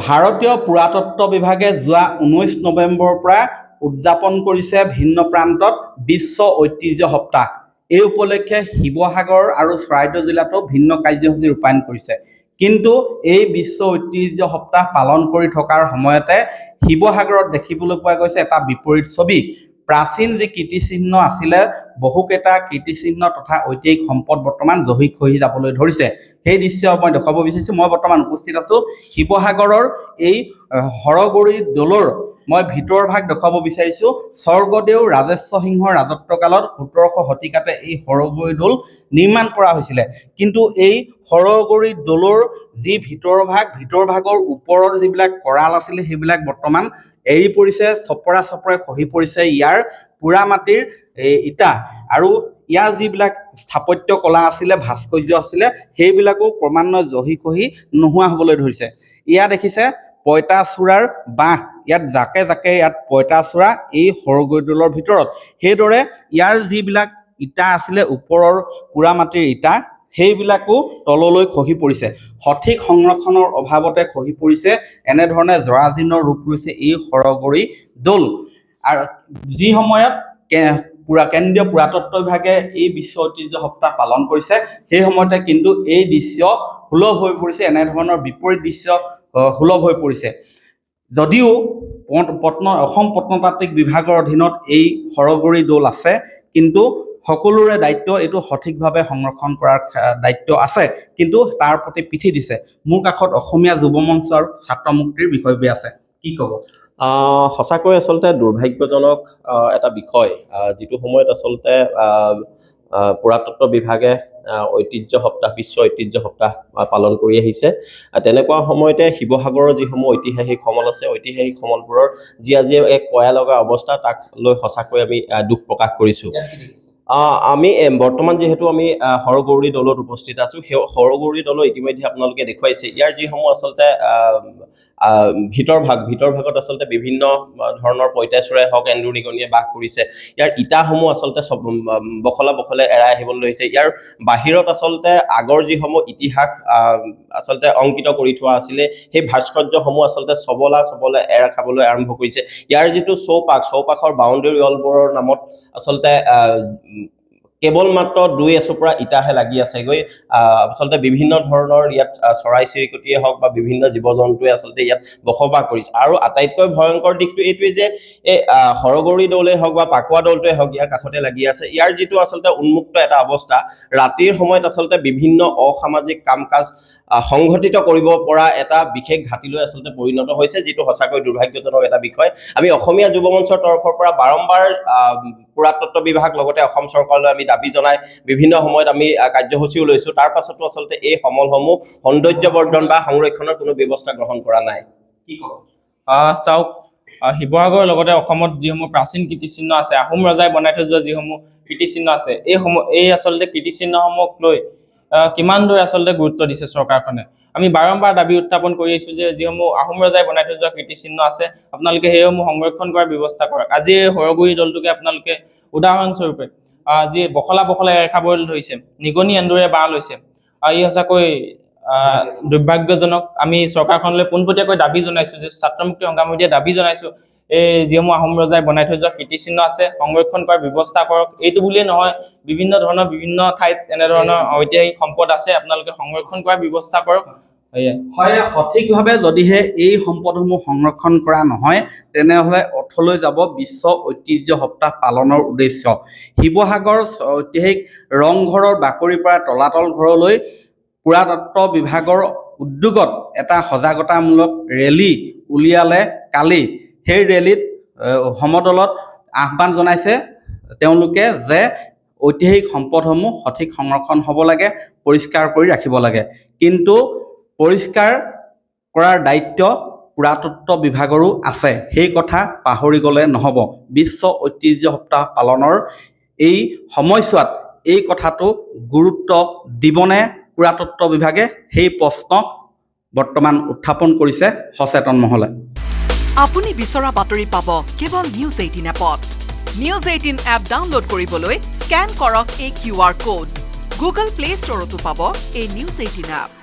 ভাৰতীয় পুৰাতত্ত্ব বিভাগে যোৱা 19 নৱেম্বৰৰ পৰা উদযাপন কৰিছে ভিন্ন প্ৰান্তত বিশ্ব ঐতিহ্য সপ্তাহ। এই উপলক্ষে শিৱসাগৰ আৰু চৰাইদেউ জিলাতো ভিন্ন কাৰ্যসূচী ৰূপায়ণ কৰিছে। কিন্তু এই বিশ্ব ঐতিহ্য সপ্তাহ পালন কৰি থকাৰ সময়তে শিৱসাগৰত দেখিবলৈ পোৱা গৈছে এটা বিপৰীত ছবি। প্ৰাচীন যি কীৰ্তিচিহ্ন আছিলে, বহুকেইটা কীৰ্তিচিহ্ন তথা ঐতিহাসিক সম্পদ বৰ্তমান জহি খহি যাবলৈ ধৰিছে। সেই দৃশ্য মই দেখাব বিচাৰিছোঁ। মই বৰ্তমান উপস্থিত আছোঁ শিৱসাগৰৰ এই হৰগুৰি দৌলৰ মই ভিতৰৰ ভাগ দেখুৱাব বিচাৰিছোঁ। স্বৰ্গদেউ ৰাজেশ্বৰ সিংহৰ ৰাজত্বকালত 1700 শতিকাতে এই হৰগুৰি দৌল নিৰ্মাণ কৰা হৈছিলে। কিন্তু এই হৰগুৰি দৌলৰ যি ভিতৰ ভাগৰ ওপৰৰ যিবিলাক কৰাল আছিলে সেইবিলাক বৰ্তমান এৰি পৰিছে, চপৰা খহি পৰিছে। ইয়াৰ পোৰা মাটিৰ ইটা আৰু ইয়াৰ যিবিলাক স্থাপত্য কলা আছিলে, ভাস্কৰ্য আছিলে, সেইবিলাকো ক্ৰমান্বয়ে জহি খহি নোহোৱা হ'বলৈ ধৰিছে। ইয়াত দেখিছে পঁইতাচোৰাৰ বাঁহ, ইয়াত জাকে জাকে ইয়াত পঁইতাচোৰা এই হৰগুৰি দৌলৰ ভিতৰত। সেইদৰে ইয়াৰ যিবিলাক ইটা আছিলে, ওপৰৰ পোৰা মাটিৰ ইটা, সেইবিলাকো তললৈ খহি পৰিছে। সঠিক সংৰক্ষণৰ অভাৱতে খহি পৰিছে। এনেধৰণে জৰাজীৰ্ণ ৰূপ লৈছে এই হৰগুৰি দৌল। আৰু যি সময়ত কেন্দ্ৰীয় পুৰাতত্ত্ব বিভাগে এই বিশ্ব ঐতিহ্য সপ্তাহ পালন কৰিছে, সেই সময়তে কিন্তু এই দৃশ্য সুলভ হৈ পৰিছে। এনেধৰণৰ বিপৰীত দৃশ্য সুলভ হৈ পৰিছে। যদিও অসম প্ৰত্নতাত্ত্বিক বিভাগৰ অধীনত এই হৰগুৰি দৌল আছে, কিন্তু সকলোৰে দায়িত্ব এইটো সঠিকভাৱে সংৰক্ষণ কৰাৰ দায়িত্ব আছে, কিন্তু তাৰ প্ৰতি পিঠি দিছে। মোৰ কাষত অসমীয়া যুৱ মঞ্চ আৰু ছাত্ৰ মুক্তিৰ বিষয়ববী আছে। কি ক'ব? সঁচাকৈ আচলতে দুৰ্ভাগ্যজনক এটা বিষয়, যিটো সময়ত আচলতে পুৰাতত্ত্ব বিভাগে বিশ্ব ঐতিহ্য সপ্তাহ পালন কৰি আহিছে। তেনেকুৱা সময়তে শিৱসাগৰৰ যিসমূহ ঐতিহাসিক সমল আছে, ঐতিহাসিক সমলবোৰৰ যি আজি এক পয়া লগা অৱস্থা, তাক লৈ সঁচাকৈ আমি দুখ প্ৰকাশ কৰিছোঁ। আমি বৰ্তমান যিহেতু আমি হৰগৌৰী দৌলত উপস্থিত আছোঁ, সেই হৰগৌৰী দৌল ইতিমধ্যে আপোনালোকে দেখুৱাইছে। ইয়াৰ যিসমূহ আচলতে ভিতৰ ভাগত আচলতে বিভিন্ন ধৰণৰ পঁইতাচোৰাই হওক, এন্দুৰ নিগনিয়ে বাস কৰিছে। ইয়াৰ ইটাসমূহ আচলতে বখলে এৰাই আহিবলৈ ধৰিছে। ইয়াৰ বাহিৰত আচলতে আগৰ যিসমূহ ইতিহাস আচলতে অংকিত কৰি থোৱা আছিলে, সেই ভাস্কৰ্যসমূহ আচলতে চবলা এৰ খাবলৈ আৰম্ভ কৰিছে। ইয়াৰ যিটো চৌপাশৰ বাউণ্ডেৰী ৱালবোৰৰ নামত আচলতে কেৱল মাত্ৰ 2 এচুপৰা ইটাহে লাগি আছেগৈ। আচলতে বিভিন্ন ধৰণৰ ইয়াত চৰাই চিৰিকটিয়ে হওক বা বিভিন্ন জীৱ জন্তুৱে আচলতে ইয়াত বসবাস কৰিছে। আৰু আটাইতকৈ ভয়ংকৰ দিশটো এইটোৱে যে এই হৰগৌৰী দৌলেই হওক বা পাকুৱা দৌলটোৱে হওক, ইয়াৰ কাষতে লাগি আছে। ইয়াৰ যিটো আচলতে উন্মুক্ত এটা অৱস্থা, ৰাতিৰ সময়ত আচলতে বিভিন্ন অসামাজিক কাম কাজ সংঘটিত কৰিব পৰা এটা বিশেষ ঘাটিলৈ আচলতে পৰিণত হৈছে, যিটো সঁচাকৈ দুৰ্ভাগ্যজনক এটা বিষয়। আমি অসমীয়া যুৱ মঞ্চৰ তৰফৰ পৰা বাৰম্বাৰ পুৰাতত্ত্ব বিভাগ লগতে অসম চৰকাৰলৈ আমি দাবী জনাই বিভিন্ন সময়ত আমি কাৰ্যসূচীও লৈছোঁ। তাৰ পাছতো আচলতে এই সমলসমূহ সৌন্দৰ্যবৰ্ধন বা সংৰক্ষণৰ কোনো ব্যৱস্থা গ্ৰহণ কৰা নাই। কি ক'ব? চাওক, শিৱসাগৰৰ লগতে অসমত যিসমূহ প্ৰাচীন কীৰ্তিচিহ্ন আছে, আহোম ৰজাই বনাই থৈ যোৱা যিসমূহ কীৰ্তিচিহ্ন আছে, এই আচলতে কীৰ্তিচিহ্নসমূহক লৈ কিমান দূৰ আচলতে গুৰুত্ব দিছে চৰকাৰখনে। আমি বাৰম্বাৰ দাবী উত্থাপন কৰি আহিছোঁ যে যিসমূহ আহোম ৰজাই বনাই থৈ যোৱা কীৰ্তিচিহ্ন আছে, আপোনালোকে সেইসমূহ সংৰক্ষণ কৰাৰ ব্যৱস্থা কৰক। আজি এই হৰগুৰি দৌলটোকে আপোনালোকে উদাহৰণস্বৰূপে যি বখলা এৰ খাবলৈ ধৰিছে, নিগনি এন্দুৰে বাঁহ লৈছে, ই সঁচাকৈ দুৰ্ভাগ্যজনক। আমি চৰকাৰখনলৈ পোনপটীয়াকৈ দাবী জনাইছোঁ যে ছাত্ৰ মুক্তি সংগ্ৰামীয়ে দাবী জনাইছোঁ, এই যিসমূহ আহোম ৰজাই বনাই থৈ যোৱা কীৰ্তিচিহ্ন আছে সংৰক্ষণ কৰাৰ ব্যৱস্থা কৰক। এইটো বুলিয়ে নহয়, বিভিন্ন ঠাইত এনেধৰণৰ ঐতিহাসিক সম্পদ আছে, আপোনালোকে সংৰক্ষণ কৰাৰ ব্যৱস্থা কৰক। হয়, সঠিকভাৱে যদিহে এই সম্পদসমূহ সংৰক্ষণ কৰা নহয়, তেনেহ'লে অথলৈ যাব বিশ্ব ঐতিহ্য সপ্তাহ পালনৰ উদ্দেশ্য। শিৱসাগৰ ঐতিহাসিক ৰংঘৰৰ বাকৰিৰ পৰা তলাতল ঘৰলৈ পুৰাতত্ত্ব বিভাগৰ উদ্যোগত এটা সজাগতামূলক ৰেলী উলিয়ালে কালি। সেই ৰেলীত সমদলত আহ্বান জনাইছে তেওঁলোকে যে ঐতিহাসিক সম্পদসমূহ সঠিক সংৰক্ষণ হ'ব লাগে, পৰিষ্কাৰ কৰি ৰাখিব লাগে। কিন্তু পৰিষ্কাৰ কৰাৰ দায়িত্ব পুৰাতত্ত্ব বিভাগৰো আছে, সেই কথা পাহৰি গ'লে নহ'ব। বিশ্ব ঐতিহ্য সপ্তাহ পালনৰ এই সময়ছোৱাত এই কথাটো গুৰুত্ব দিবনে পুৰাতত্ত্ব বিভাগে, সেই প্ৰশ্ন বৰ্তমান উত্থাপন কৰিছে সচেতন মহলে। আপুনি বিচৰা বাতৰি পাব কেৱল নিউজ 18 এপত। নিউজ 18 এপ ডাউনলোড কৰিবলৈ স্কেন কৰক এই QR কোড। গুগল প্লে ষ্টৰতো পাব এই নিউজ 18 এপ।